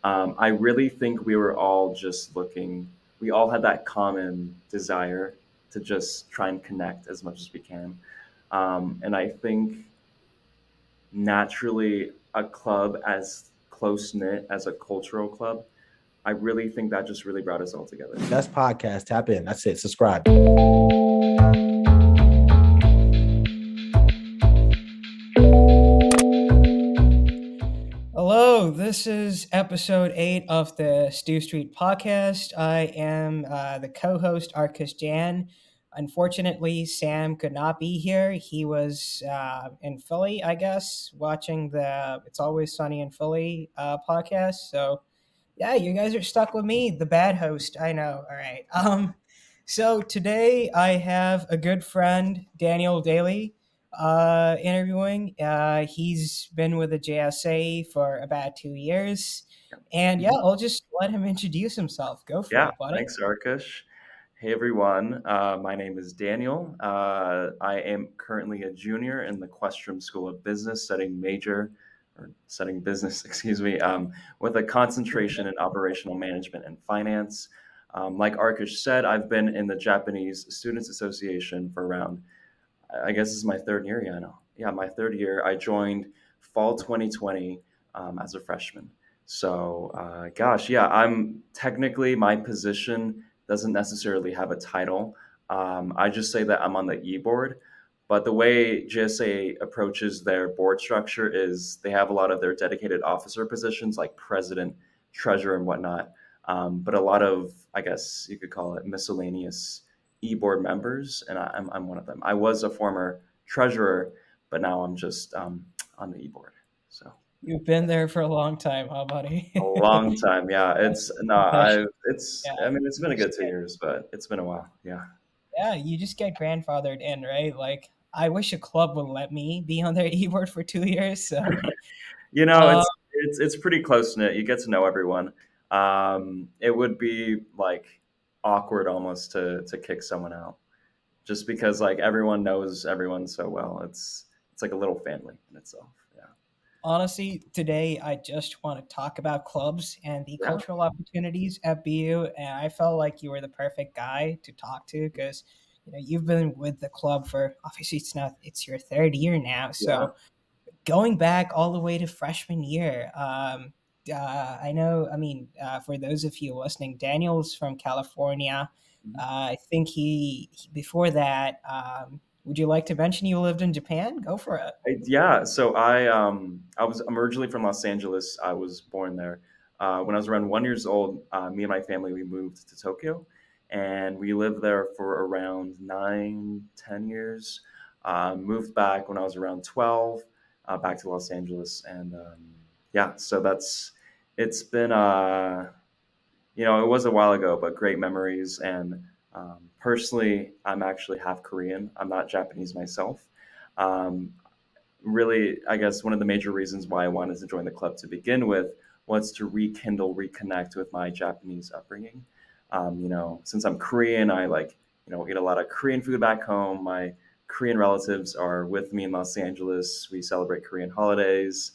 I really think we were all just we all had that common desire to just try and connect as much as we can. And I think naturally, a club as close knit as a cultural club, I really think that just really brought us all together. Best podcast. Tap in. That's it. Subscribe. Hello, this is episode 8 of the STU Street podcast. I am the co host, Arkash Jain. Unfortunately, Sam could not be here. He was in Philly, I guess, watching the It's Always Sunny in Philly podcast. So, yeah, you guys are stuck with me, the bad host. I know. All right. So today I have a good friend, Daniel Daly, interviewing. He's been with the JSA for about 2 years. And yeah, I'll just let him introduce himself. Go for Yeah, it, buddy. thanks, Arkash. Hey, everyone. My name is Daniel. I am currently a junior in the Questrom School of Business, studying business, excuse me, with a concentration in operational management and finance. Like Arkash said, I've been in the Japanese Students Association for around, I guess this is my third year. Yeah, I know. Yeah, my third year. I joined fall 2020 as a freshman. So, gosh, yeah, I'm technically my position doesn't necessarily have a title. I just say that I'm on the e-board. But the way GSA approaches their board structure is they have a lot of their dedicated officer positions like president, treasurer, and whatnot. But a lot of, I guess you could call it miscellaneous e-board members, and I'm one of them. I was a former treasurer, but now I'm just on the e-board. So You've been there for a long time, huh, a buddy? long time, yeah. It's no, Professional. it's. Yeah. I mean, it's been You a just good 2 years, but it's been a while. Yeah. Yeah, you just get grandfathered in, right? Like, I wish a club would let me be on their e-board for 2 years. So, You know, uh, it's pretty close knit. You get to know everyone. It would be like awkward almost to kick someone out, just because like everyone knows everyone so well. It's like a little family in itself. Yeah. honestly, today I just want to talk about clubs and the Yeah. cultural opportunities at BU, and I felt like you were the perfect guy to talk to because you've been with the club for obviously it's your third year now, Yeah. so going back all the way to freshman year. I know. I mean, for those of you listening, Daniel's from California. Mhm. I think before that. Would you like to mention you lived in Japan? Go for it. Yeah, so I'm originally from Los Angeles. I was born there. When I was around 1 years old, me and my family we moved to Tokyo, and we lived there for around 9, 10 years. Moved back when I was around 12, back to Los Angeles, and yeah, so it's been it was a while ago, but great memories. And personally, I'm actually half Korean. I'm not Japanese myself. Um, Really, I guess one of the major reasons why I wanted to join the club to begin with was to reconnect with my Japanese upbringing. Since I'm Korean, I eat a lot of Korean food back home. My Korean relatives are with me in Los Angeles. We celebrate Korean holidays.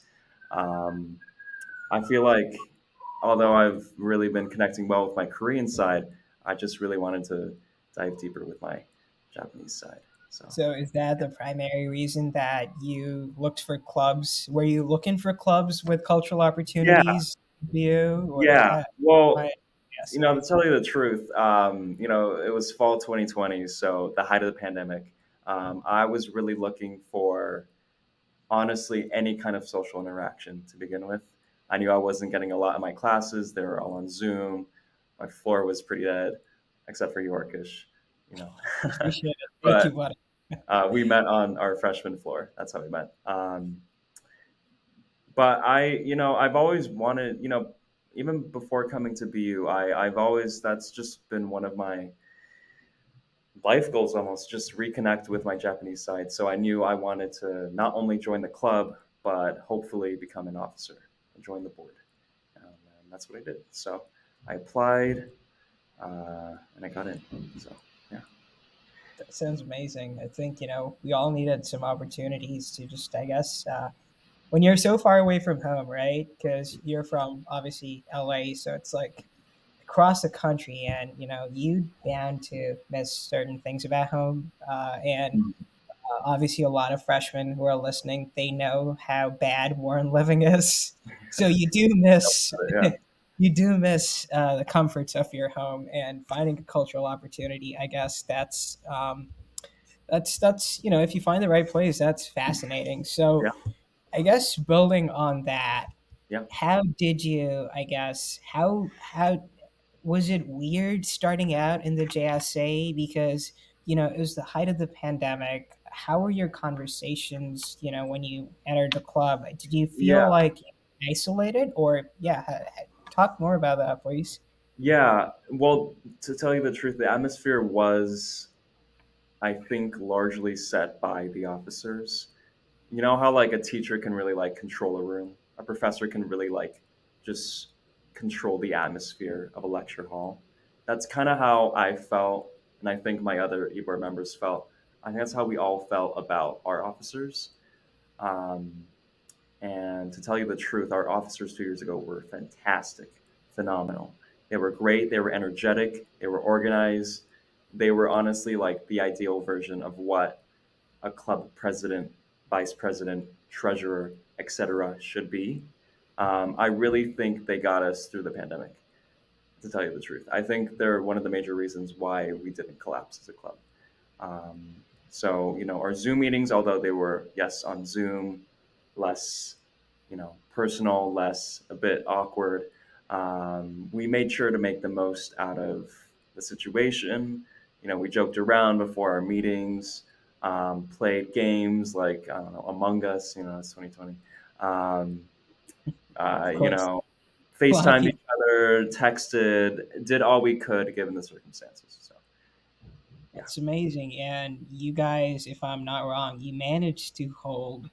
Um, I feel like although I've really been connecting well with my Korean side, I just really wanted to dive deeper with my Japanese side. So So, is that the primary reason that you looked for clubs? Were you looking for clubs with cultural yeah, opportunities? You or yeah. Well, my to guessing? tell you the truth, it was fall 2020, so the height of the pandemic. I was really looking for, honestly, any kind of social interaction to begin with. I knew I wasn't getting a lot of my classes; they were all on Zoom. My floor was pretty dead, except for Yorkish, you know. Appreciate it. Thank you, But buddy. we met on our freshman floor. That's how we met. But I've always wanted, even before coming to BU, I've always that's just been one of my life goals almost, just reconnect with my Japanese side. So I knew I wanted to not only join the club, but hopefully become an officer and join the board. And that's what I did. So I applied and I got in. So yeah. That sounds amazing. I think we all needed some opportunities to just, I guess, when you're so far away from home, right? Because you're from obviously LA, so it's like across the country, and you bound to miss certain things about home. And Mm. obviously, a lot of freshmen who are listening, they know how bad Warren living is. So you do miss Yeah, you do miss the comforts of your home and finding a cultural opportunity. I guess that's if you find the right place, that's fascinating. So yeah, I guess building on that, yeah, how did you? I guess how was it weird starting out in the JSA because it was the height of the pandemic. How were your conversations? When you entered the club, did you feel yeah, like isolated, or yeah? Talk more about that, please. yeah. Well, to tell you the truth, the atmosphere was, I think, largely set by the officers. You know how like a teacher can really like control a room, a professor can really like just control the atmosphere of a lecture hall. That's kind of how I felt, and I think my other board members felt. I think that's how we all felt about our officers. Um, and to tell you the truth, our officers 2 years ago were fantastic, phenomenal. They were great. They were energetic. They were organized. They were honestly like the ideal version of what a club president, vice president, treasurer, etc. should be. I really think they got us through the pandemic. To tell you the truth, I think they're one of the major reasons why we didn't collapse as a club. Um, so our Zoom meetings, although they were yes on Zoom, less personal, less a bit awkward. We made sure to make the most out of the situation. We joked around before our meetings, played games like I don't know Among Us. It's 2020. Um, Of you course, know, a lot of FaceTimed each people. other, texted, did all we could given the circumstances. So yeah, That's amazing. And you guys, if I'm not wrong, you managed to hold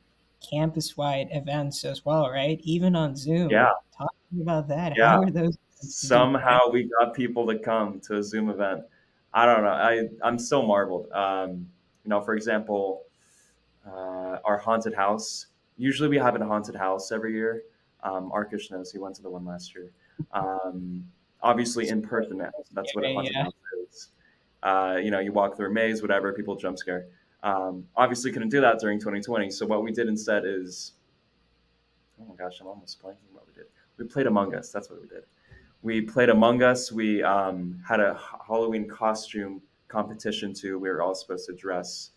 campus-wide events as well, right? Even on Zoom. yeah, Talk to me about that. yeah. How are those events? Did you plan? Somehow we got people to come to a Zoom event. I don't know. I'm so marveled. For example, our haunted house. Usually we have a haunted house every year. Arkash knows he went to the one last year. Um, Obviously in person. That's what a Yeah, haunted yeah. house is. You walk through a maze, whatever. People jump scare. Obviously couldn't do that during 2020. So what we did instead is, oh my gosh, I'm almost blanking what we did. We played Among Us. That's what we did. We played Among Us. We had a Halloween costume competition too. We were all supposed to dress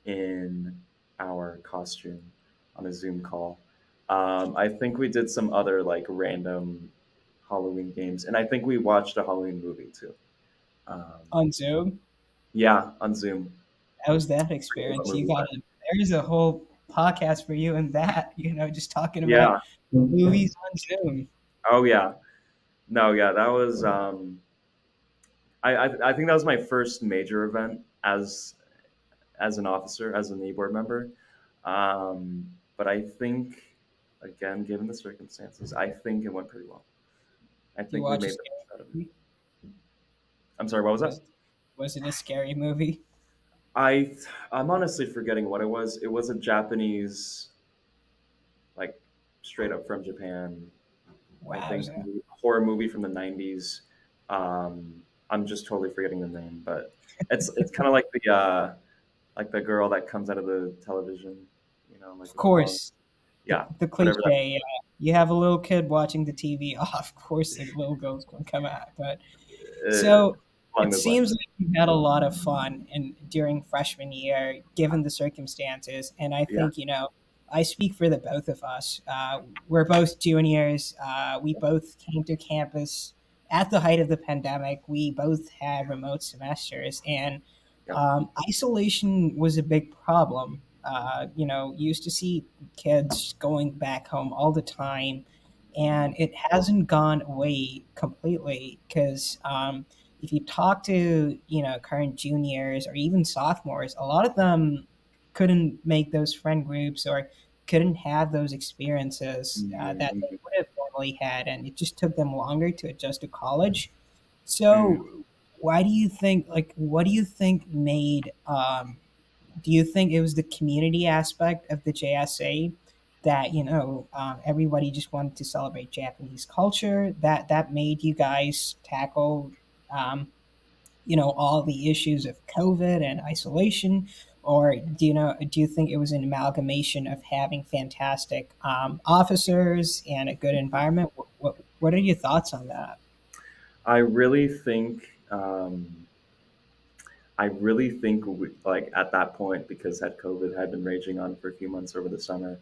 in our costume on a Zoom call. I think we did some other like random Halloween games, and I think we watched a Halloween movie too. Um, On Zoom. yeah, on Zoom. How was that I forget what experience? movie was. There's a whole podcast for you and that, just talking about Yeah. movies on Zoom. Oh yeah. No, yeah, that was. I think that was my first major event as an officer, as an e-board member. But I think, again, given the circumstances, I think it went pretty well. I You think we watch a made the scary most out of it. movie? I'm sorry, what was that? Was was it a scary movie? I I'm honestly forgetting what it was. It was a Japanese, like straight up from Japan, I Wow. think horror movie from the '90s. I'm just totally forgetting the name, but it's kind of like the girl that comes out of the television, like Of with the long, course, yeah, the whatever that. cliche. You have a little kid watching the TV. Oh, of course, the little girl's going to come out. But Uh, so along it those lines. seems like you had a lot of fun during freshman year, given the circumstances. And I Yeah, think I speak for the both of us. We're both juniors. We both came to campus at the height of the pandemic. We both had remote semesters, and yeah, isolation was a big problem. You used to see kids going back home all the time, and it hasn't gone away completely because if you talk to current juniors or even sophomores, a lot of them couldn't make those friend groups or couldn't have those experiences that they mm, would have normally had, and it just took them longer to adjust to college. mm. So why do you think, like, what do you think made do you think it was the community aspect of the JSA that everybody just wanted to celebrate Japanese culture, that made you guys tackle all the issues of COVID and isolation? Or do you think it was an amalgamation of having fantastic officers and a good environment? What are your thoughts on that? I really think like at that point, because had COVID had been raging on for a few months over the summer,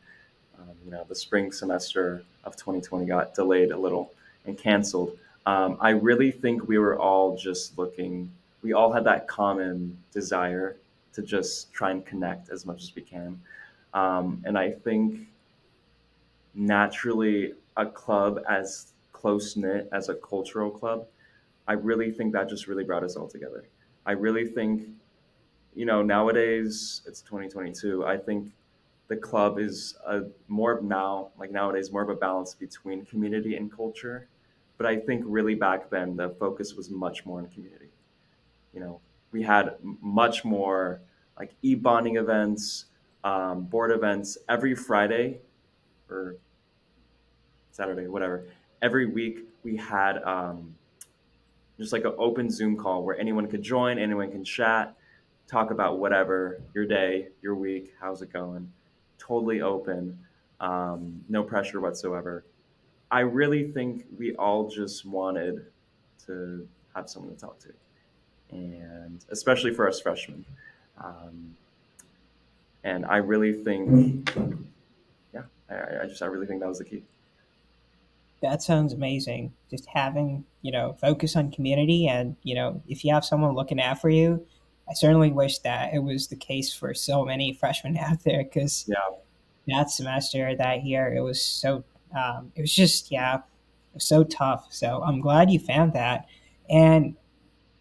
the spring semester of 2020 got delayed a little and canceled. I really think we were all just looking. We all had that common desire to just try and connect as much as we can, and I think naturally a club as close knit as a cultural club, I really think that just really brought us all together. I really think, nowadays it's 2022. I think the club is more now, like nowadays, more of a balance between community and culture. But I think really back then, the focus was much more on community. You know, we had much more like e-bonding events, board events every Friday or Saturday, whatever. Every week we had just like an open Zoom call where anyone could join, anyone can chat, talk about whatever your day, your week, how's it going. Totally open, no pressure whatsoever. I really think we all just wanted to have someone to talk to, and especially for us freshmen. Um, and I really think, yeah, I really think that was the key. That sounds amazing. Just having, focus on community, and, if you have someone looking out for you, I certainly wish that it was the case for so many freshmen out there, because Yeah, that semester, that year, it was just, yeah, it was so tough. So I'm glad you found that. And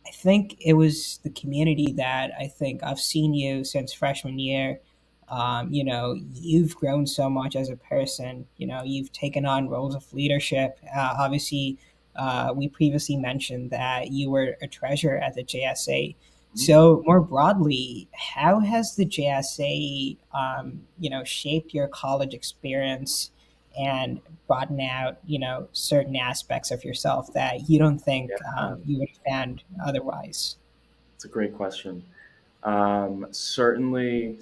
I think it was the community that I think I've seen you since freshman year. You've grown so much as a person. You've taken on roles of leadership. Obviously, we previously mentioned that you were a treasurer at the JSA. mhm. So more broadly, how has the JSA, shaped your college experience and broaden out, certain aspects of yourself that you don't think Yeah, you would have found otherwise? it's a great question. Certainly,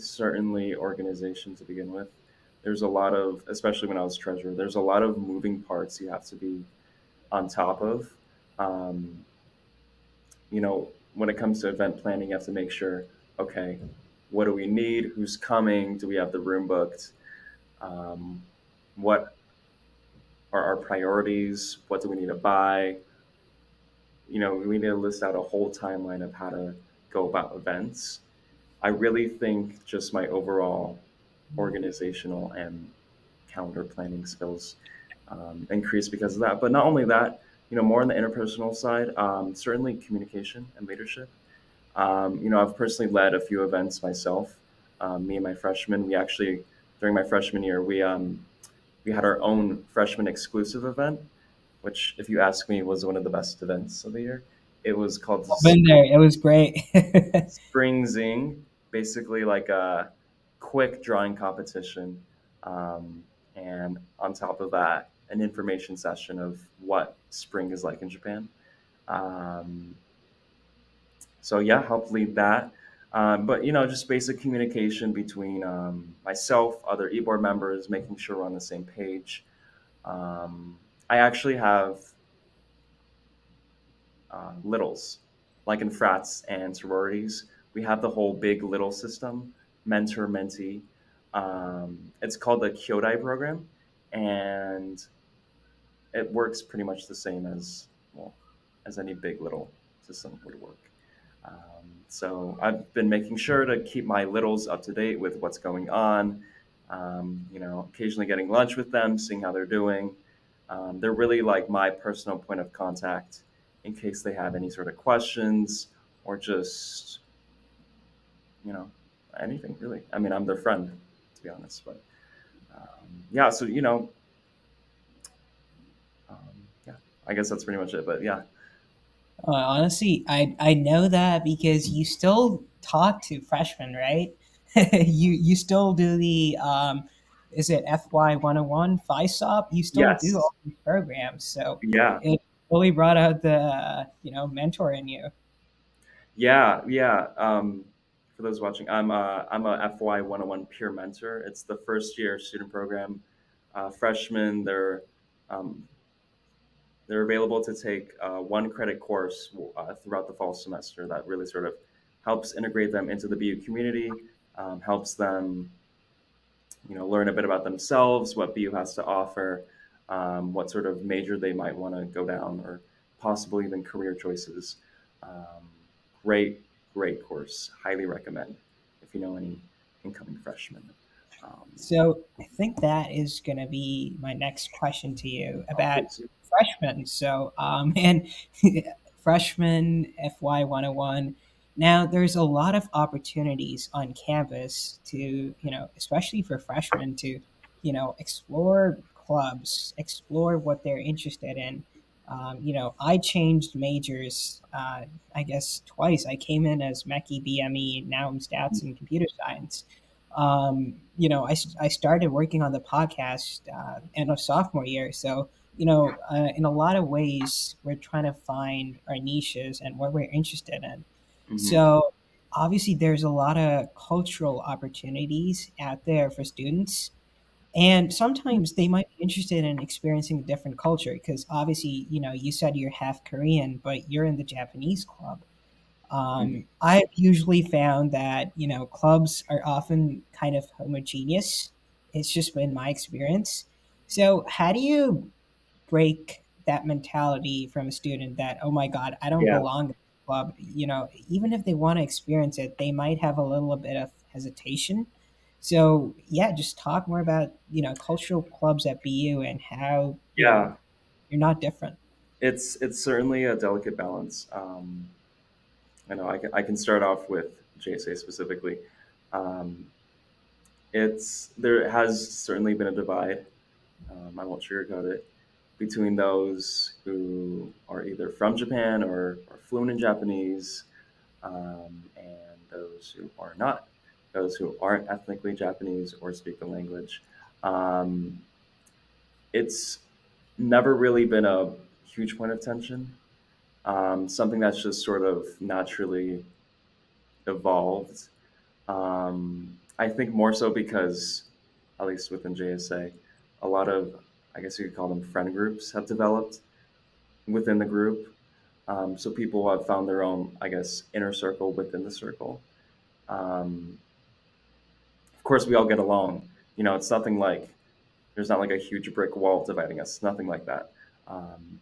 organization to begin with. There's a lot of, especially when I was treasurer, there's a lot of moving parts you have to be on top of. Um, when it comes to event planning, you have to make sure, okay, what do we need? Who's coming? Do we have the room booked? Um, what are our priorities? What do we need to buy? We need to list out a whole timeline of how to go about events. I really think just my overall organizational and calendar planning skills increased because of that. But not only that, more on the interpersonal side, certainly communication and leadership. I've personally led a few events myself. Me and my freshmen, we actually during my freshman year, we had our own freshman exclusive event, which, if you ask me, was one of the best events of the year. It was called I've been there. It was great. Spring Zing, basically like a quick drawing competition, um, and on top of that, an information session of what spring is like in Japan. Um, so yeah, helped lead that. But just basic communication between myself, other e-board members, making sure we're on the same page. I actually have littles, like in frats and sororities. We have the whole big little system, mentor mentee. It's called the Kyodai program, and it works pretty much the same as, well, as any big little system would work. So I've been making sure to keep my littles up to date with what's going on. Occasionally getting lunch with them, seeing how they're doing. They're really like my personal point of contact in case they have any sort of questions or just, you know, anything really. I mean, I'm their friend, to be honest. But yeah, so um, yeah, I guess that's pretty much it. But yeah, Honestly, I know that because you still talk to freshmen, right? You still do is it FY 101 FISOP? You still do Yes. all these programs, so Yeah. it really brought out the mentor in you. Yeah. Yeah. For those watching, I'm a FY 101 peer mentor. It's the first year student program. Freshmen, um, they're available to take one credit course throughout the fall semester that really sort of helps integrate them into the BU community, helps them learn a bit about themselves, what BU has to offer, what sort of major they might want to go down, or possibly even career choices. Um, great, great course. Highly recommend if you know any incoming freshmen. Um, So I think that is going to be my next question to you about please. freshmen. So, and freshman FY 101. Now, there's a lot of opportunities on campus to, especially for freshmen to, explore clubs, explore what they're interested in. I changed majors, I guess, twice. I came in as Mechie BME, now I'm stats and computer science. I started working on the podcast end of sophomore year. So, in a lot of ways, we're trying to find our niches and what we're interested in. Hmm. So, obviously, there's a lot of cultural opportunities out there for students. And sometimes they might be interested in experiencing a different culture because obviously, you said you're half Korean, but you're in the Japanese club. Hmm. I've usually found that clubs are often kind of homogeneous. It's just been my experience. So how do you break that mentality from a student that, oh my god, I don't Yeah. belong in the club? Even if they want to experience it, they might have a little bit of hesitation. So yeah, just talk more about cultural clubs at BU and how Yeah. you're not different. It's certainly a delicate balance. I know I can start off with JSA specifically. Um, there has certainly been a divide. I won't sugarcoat it between those who are either from Japan or fluent in Japanese, and those who are not, those who aren't ethnically Japanese or speak the language. Um, it's never really been a huge point of tension. Something that's just sort of naturally evolved. I think more so because, at least within JSA, a lot of, I guess you could call them friend groups, have developed within the group. So people have found their own, I guess, inner circle within the circle. Um, of course, we all get along. It's nothing like there's not like a huge brick wall dividing us. Nothing like that. Um,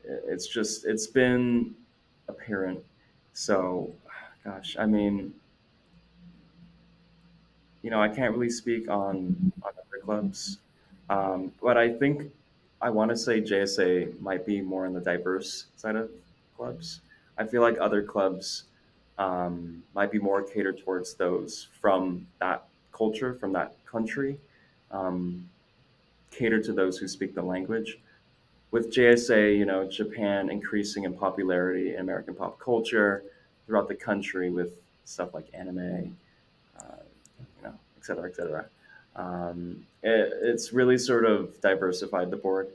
it's just it's been apparent. So, gosh, I mean, I can't really speak on other clubs, but I think I want to say JSA might be more on the diverse side of clubs. I feel like other clubs might be more catered towards those from that culture, from that country, um, catered to those who speak the language. With JSA, Japan increasing in popularity in American pop culture throughout the country with stuff like anime, et cetera, et cetera. It's really sort of diversified the board.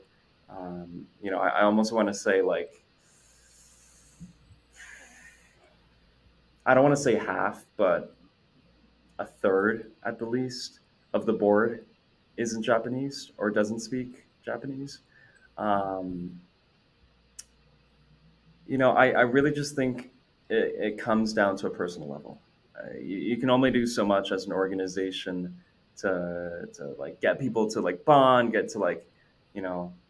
I almost want to say like I don't want to say half, but a third at the least of the board isn't Japanese or doesn't speak Japanese. Um, I really just think it comes down to a personal level. You can only do so much as an organization to like get people to like bond, get to like,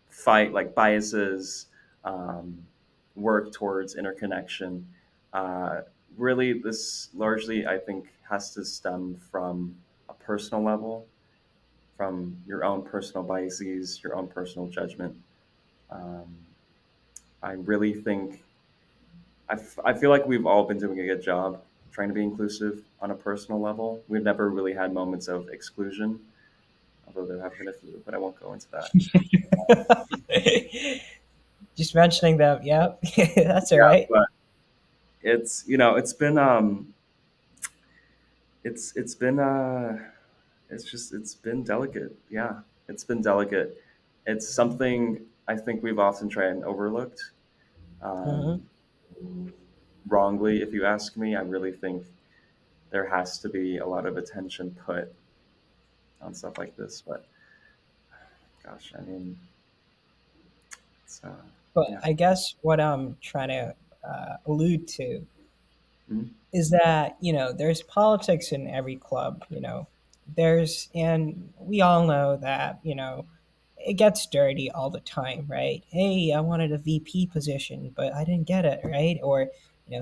fight like biases, um, work towards interconnection. Uh, Really, this largely I think has to stem from a personal level, from your own personal biases, your own personal judgment. Um, I really think I feel like we've all been doing a good job trying to be inclusive on a personal level. We've never really had moments of exclusion, although there have been a few, but I won't go into that. Just mentioning them, yeah. That's all Yeah, right. but it's it's been it's been delicate. Yeah, it's been delicate. It's something I think we've often tried and overlooked. Hmm. Um, Wrongly, if you ask me. I really think there has to be a lot of attention put on stuff like this. But gosh, I mean, it's But yeah. I guess what I'm trying to allude to Mhm. is that there's politics in every club. And we all know that it gets dirty all the time, right? Hey, I wanted a VP position but I didn't get it, right? Or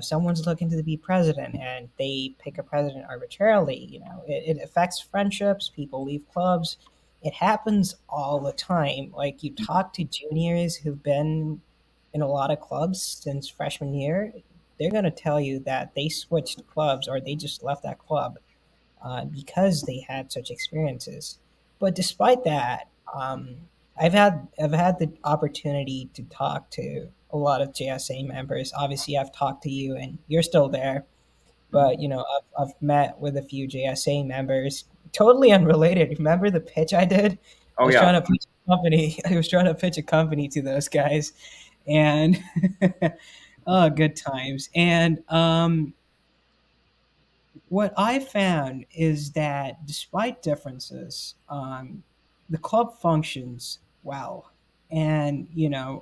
someone's looking to be president and they pick a president arbitrarily. It affects friendships, people leave clubs. It happens all the time. Like, you talk to juniors who've been in a lot of clubs since freshman year, they're going to tell you that they switched clubs or they just left that club because they had such experiences. But despite that, I've had the opportunity to talk to a lot of JSA members. Obviously, I've talked to you, and you're still there. Mhm. But I've met with a few JSA members, totally unrelated. Remember the pitch I did? I Oh was yeah. trying to pitch a company. I was trying to pitch a company to those guys, and oh, good times. And what I found is that despite differences, the club functions well, and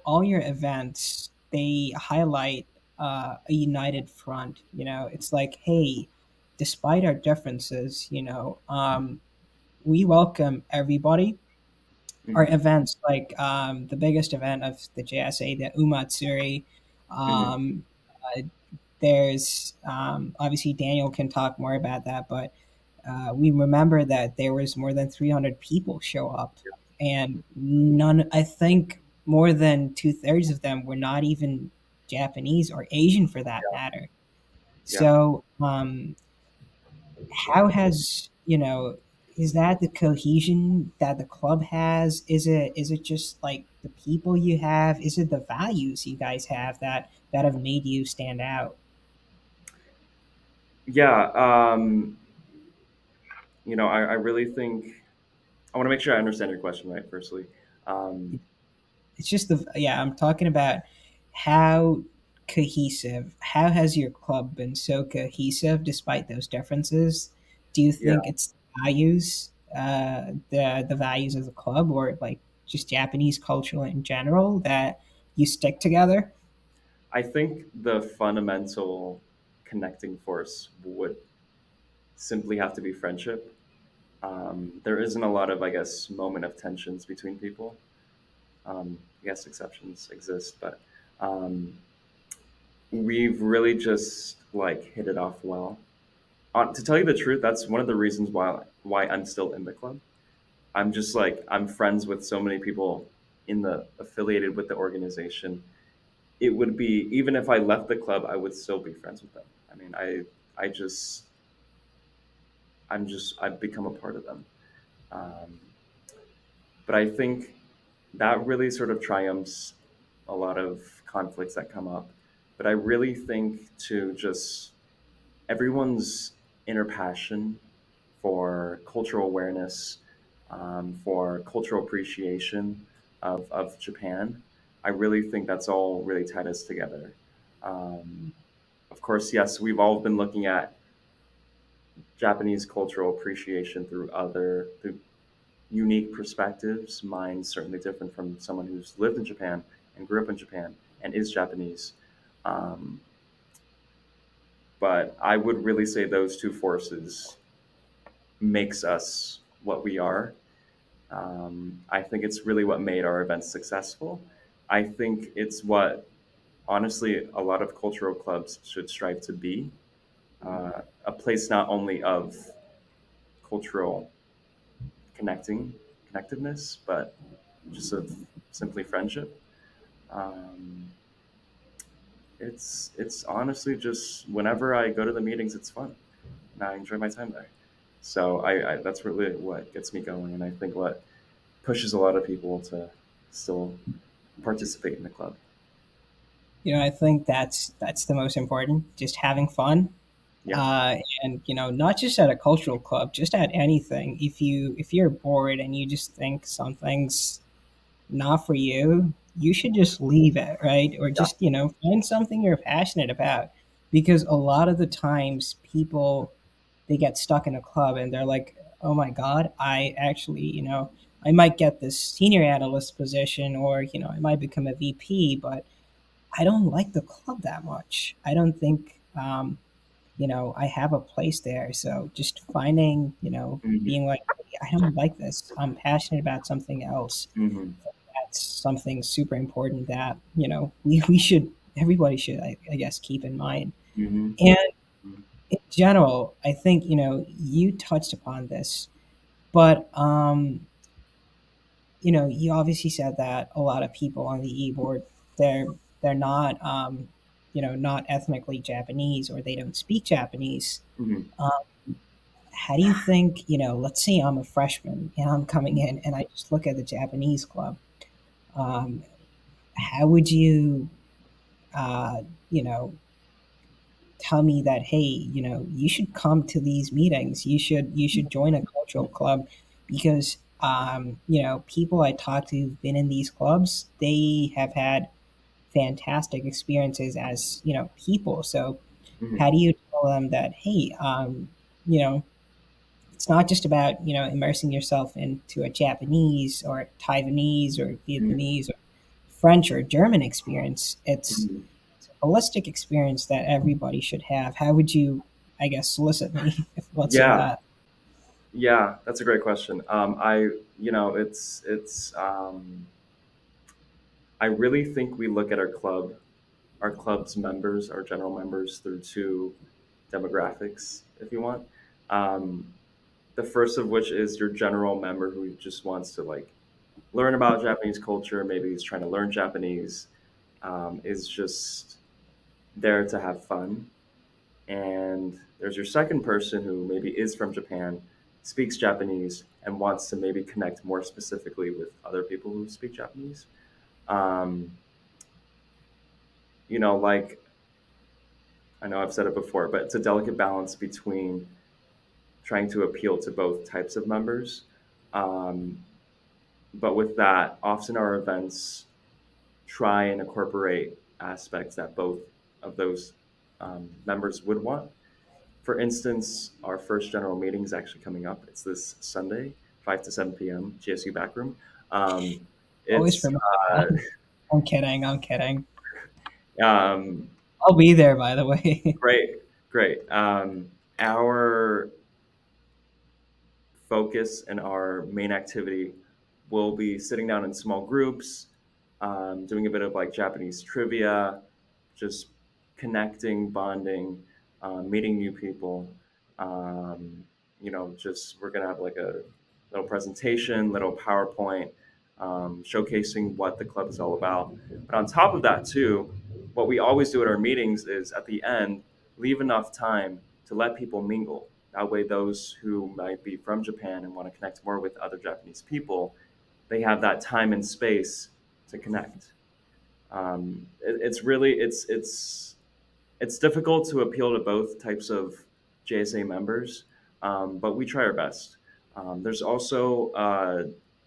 all your events, they highlight a united front. It's like, hey, despite our differences, we welcome everybody. Our Hmm. events, like the biggest event of the JSA, the Umatsuri. Hmm. Um, uh, there's obviously Daniel can talk more about that, but we remember that there was more than 300 people show up, and none. I think more than two-thirds of them were not even Japanese or Asian, for that matter. Yeah. So, how has is that the cohesion that the club has? Is it just like the people you have? Is it the values you guys have that have made you stand out? Yeah. I really think I want to make sure I understand your question right. Firstly, um, It's just I'm talking about how cohesive. How has your club been so cohesive despite those differences? Do you yeah, think it's values, the values of the club, or like just Japanese culture in general, that you stick together? I think the fundamental connecting force would simply have to be friendship. There isn't a lot of, I guess, moment of tensions between people. I guess exceptions exist, but um, we've really just like hit it off well. To tell you the truth, that's one of the reasons why I'm still in the club. I'm just like I'm friends with so many people in the affiliated with the organization. It would be even if I left the club, I would still be friends with them. I mean, I just I've become a part of them. Um, but I think that really sort of triumphs a lot of conflicts that come up. But I really think to just everyone's inner passion for cultural awareness, for cultural appreciation of Japan, I really think that's all really tied us together. Um, of course, yes, we've all been looking at Japanese cultural appreciation through unique perspectives. Mine's certainly different from someone who's lived in Japan and grew up in Japan and is Japanese. Um, but I would really say those two forces makes us what we are. I think it's really what made our events successful. I think it's what, honestly, a lot of cultural clubs should strive to be a place not only of cultural connecting, connectedness, but just of simply friendship. Um, it's honestly just whenever I go to the meetings, it's fun, and I enjoy my time there. So I that's really what gets me going, and I think what pushes a lot of people to still participate in the club. I think that's the most important. Just having fun. Yeah. And not just at a cultural club, just at anything. If you're bored and you just think something's not for you, you should just leave it, right? Or Yeah. just find something you're passionate about, because a lot of the times people, they get stuck in a club and they're like, oh my god, I actually, I might get this senior analyst position, or I might become a VP, but I don't like the club that much. I don't think I have a place there. So just finding, Hmm. being like, "Hey, I don't like this. I'm passionate about something else." Hmm. That's something super important that, we should, everybody should, I guess, keep in mind. Hmm. And in general, I think, you touched upon this, but, you obviously said that a lot of people on the e-board, they're not, not ethnically Japanese, or they don't speak Japanese. Hmm. Um, how do you think, let's say I'm a freshman and I'm coming in and I just look at the Japanese club. Um, how would you, uh, you know, tell me that, hey, you should come to these meetings. You should join a cultural club, because people I talk to who've been in these clubs, they have had fantastic experiences as people. So Hmm. how do you tell them that, hey, you know it's not just about immersing yourself into a Japanese or Taiwanese or Vietnamese or French or German experience. It's Hmm. a holistic experience that everybody should have. How would you, I guess, solicit me if let's say Yeah. that? Yeah, that's a great question. I really think we look at our club's members, our general members, through two demographics, if you want. Um, the first of which is your general member who just wants to like learn about Japanese culture, maybe he's trying to learn Japanese, is just there to have fun. And there's your second person who maybe is from Japan, speaks Japanese, and wants to maybe connect more specifically with other people who speak Japanese. Um, like I know I've said it before, but it's a delicate balance between trying to appeal to both types of members. Um, but with that, often our events try and incorporate aspects that both of those members would want. For instance, our first general meeting is actually coming up. It's this Sunday, 5 to 7 p.m., GSU Backroom. Um, Always it's remember that. I'm kidding. I'm kidding. um, I'll be there, by the way. great, great. Our focus and our main activity will be sitting down in small groups, doing a bit of like Japanese trivia, just connecting, bonding, meeting new people. Um, just we're gonna have like a little presentation, little PowerPoint, showcasing what the club is all about. But on top of that, too, what we always do at our meetings is at the end leave enough time to let people mingle. That way, those who might be from Japan and want to connect more with other Japanese people, they have that time and space to connect. It's really it's difficult to appeal to both types of JSA members, but we try our best. There's also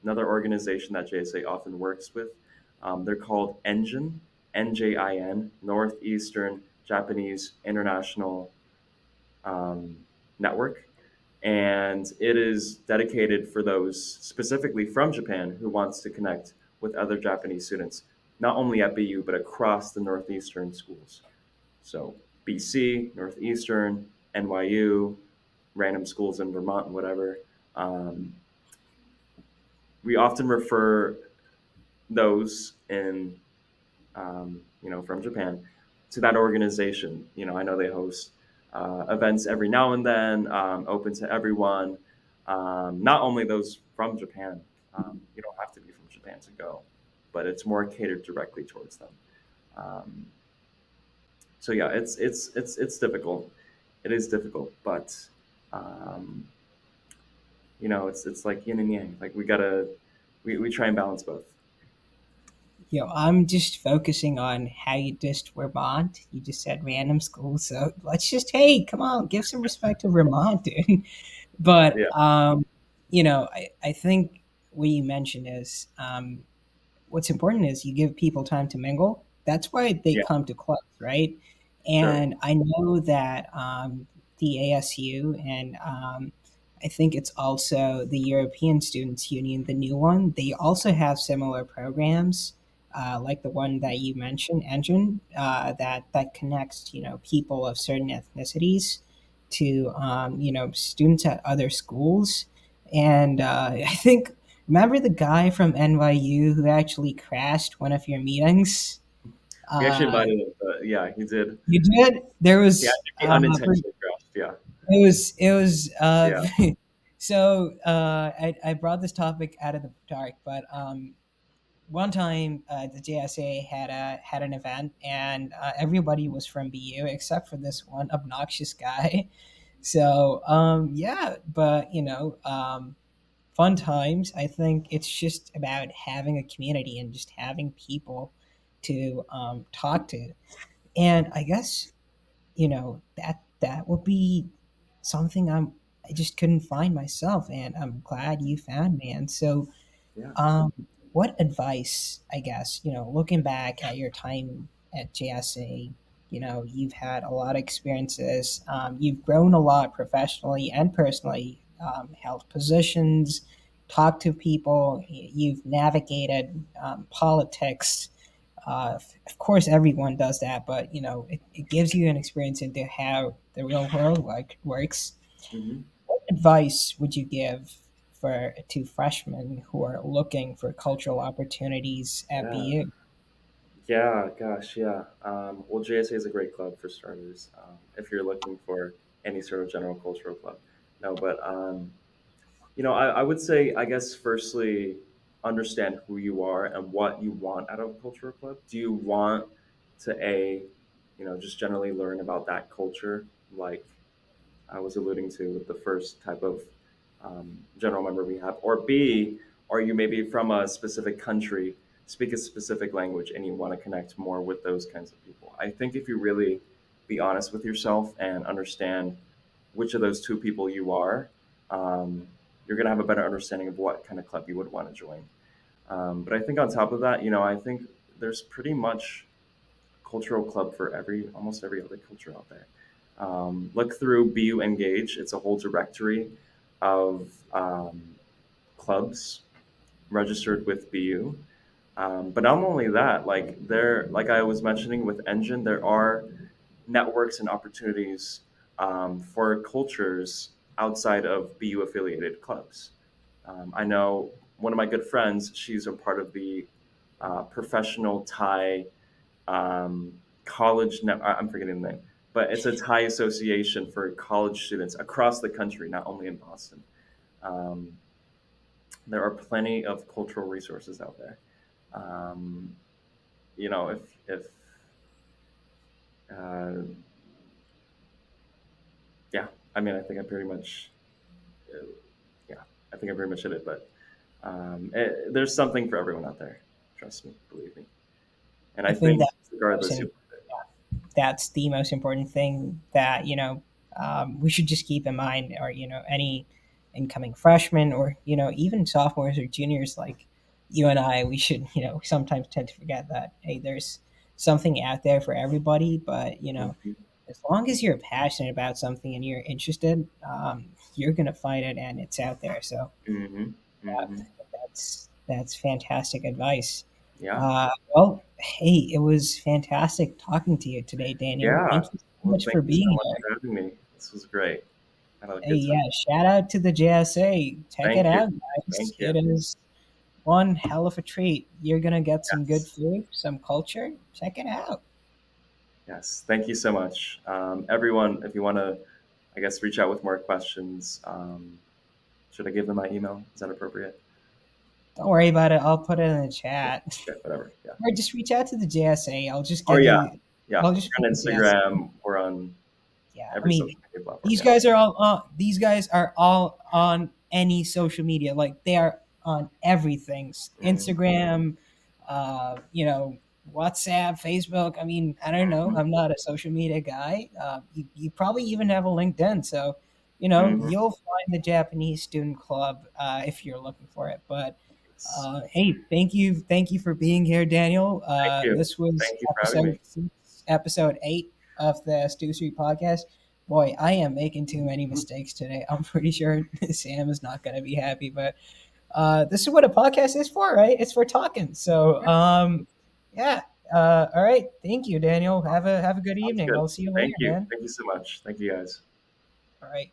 another organization that JSA often works with. They're called Engine, NJIN, Northeastern Japanese International um, Network, and it is dedicated for those specifically from Japan who wants to connect with other Japanese students, not only at BU but across the Northeastern schools. So BC, Northeastern, NYU, random schools in Vermont, whatever. Um, we often refer those from Japan to that organization. I know they host events every now and then, open to everyone, not only those from Japan. You don't have to be from Japan to go, but it's more catered directly towards them. Um, so yeah, it's difficult. It is difficult, but um, it's like yin and yang. Like we try and balance both. I'm just focusing on how you dissed Vermont. You just said random schools, so let's just, hey, come on, give some respect to Vermont, dude. But Yeah, I think what you mentioned is what's important is you give people time to mingle. That's why they yeah, come to clubs, right? sure. And I know that the ASU and I think it's also the European Students Union, the new one. They also have similar programs, like the one that you mentioned, Engine, that connects people of certain ethnicities to students at other schools. And I think remember the guy from NYU who actually crashed one of your meetings? We actually Uh, invited him, but yeah, he did. you did. There He was actually unintentionally crashed. Yeah, it was yeah. so I brought this topic out of the dark, but one time the JSA had an event and everybody was from BU except for this one obnoxious guy. So yeah, but fun times. I think it's just about having a community and just having people to talk to. And I guess that would be something I just couldn't find myself, and I'm glad you found me. And so, Yeah. um, what advice, I guess, looking back at your time at JSA, you've had a lot of experiences. You've grown a lot professionally and personally, held positions, talked to people, you've navigated politics. Of course, everyone does that, but it gives you an experience into how the real world works. Hmm. What advice would you give for to freshmen who are looking for cultural opportunities at Yeah. BU? Yeah, gosh, yeah. Well, JSA is a great club for starters. If you're looking for any sort of general cultural club, no, but I would say, I guess, firstly, understand who you are and what you want out of a cultural club. Do you want to just generally learn about that culture, like I was alluding to with the first type of general member we have, or B, are you maybe from a specific country, speak a specific language, and you want to connect more with those kinds of people? I think if you really be honest with yourself and understand which of those two people you are, um, you're going to have a better understanding of what kind of club you would want to join. But I think on top of that, I think there's pretty much cultural club for almost every other culture out there. Look through BU Engage. It's a whole directory of clubs registered with BU. But not only that, like I was mentioning with Engine, there are networks and opportunities for cultures outside of BU affiliated clubs. I know one of my good friends. She's a part of the professional Thai um, college. I'm forgetting the name, but it's a Thai association for college students across the country, not only in Boston. Um, there are plenty of cultural resources out there. Um, if uh, yeah, I mean, I think I pretty much uh, yeah, I think I pretty much hit it. But there's something for everyone out there. Trust me, believe me. And I I think think that regardless, you. that's the most important thing that we should just keep in mind, or any incoming freshmen, or even sophomores or juniors like you and I, we should sometimes tend to forget that, hey, there's something out there for everybody. But Mhm, as long as you're passionate about something and you're interested, you're gonna find it, and it's out there. So mhm, mhm. that's fantastic advice. Yeah, Well, hey, it was fantastic talking to you today, Daniel. yeah. Thank you so Well, much thank for you so being much here. for having me. This was great. I had a Hey, good time. yeah, shout out to the JSA. Check it Thank you. out, guys. Thank you. It is one hell of a treat. You're gonna get some good Yes. food, some culture. Check it out. Yes. Thank you so much. Everyone, if you want to, I guess, reach out with more questions, should I give them my email? Is that appropriate? Don't worry about it. I'll put it in the chat. Okay, whatever. Yeah. Or just reach out to the JSA. I'll just Or give yeah, you. yeah. I'll just We're put on the JSA. Instagram. We're on Yeah, I every mean, social media platform. these Yeah. guys are all on. These guys are all on any social media. Like they are on everything: Mhm. Instagram, WhatsApp, Facebook. I mean, I don't know. Mhm. I'm not a social media guy. You probably even have a LinkedIn, so Mhm. you'll find the Japanese Student Club if you're looking for it. But hey, thank you for being here, Daniel. Thank you. This was Thank you for having me. episode 8 of the Stu Street podcast. Boy, I am making too many mistakes today. I'm pretty sure Sam is not going to be happy, but this is what a podcast is for, right? It's for talking. So, yeah. All right. Thank you, Daniel. Have a good Sounds evening. good. I'll see you Thank later, you. man. Thank you so much. Thank you guys. All right.